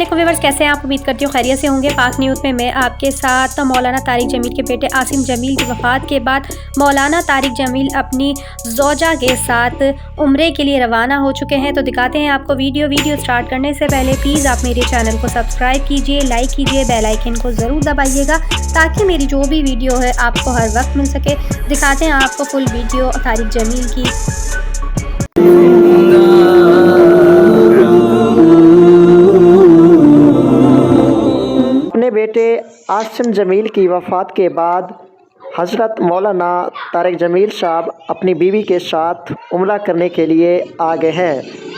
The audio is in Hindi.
अस्सलामुअलैकुम व्यूअर्स, कैसे हैं आप? उम्मीद करती हूँ खैरियत से होंगे। पाक न्यूज़ में मैं आपके साथ मौलाना तारिक जमील के बेटे आसिम जमील की वफ़ात के बाद मौलाना तारिक जमील अपनी ज़ौजा के साथ उम्रे के लिए रवाना हो चुके हैं। तो दिखाते हैं आपको वीडियो स्टार्ट करने से पहले प्लीज़ आप मेरे चैनल को सब्सक्राइब कीजिए, लाइक कीजिए, बेल आइकन को ज़रूर दबाइएगा ताकि मेरी जो भी वीडियो है आपको हर वक्त मिल सके। दिखाते हैं आपको फुल वीडियो तारिक जमील की। अपने बेटे आसिम जमील की वफ़ात के बाद हज़रत मौलाना तारिक जमील साहब अपनी बीवी के साथ उम्रा करने के लिए आ गए हैं।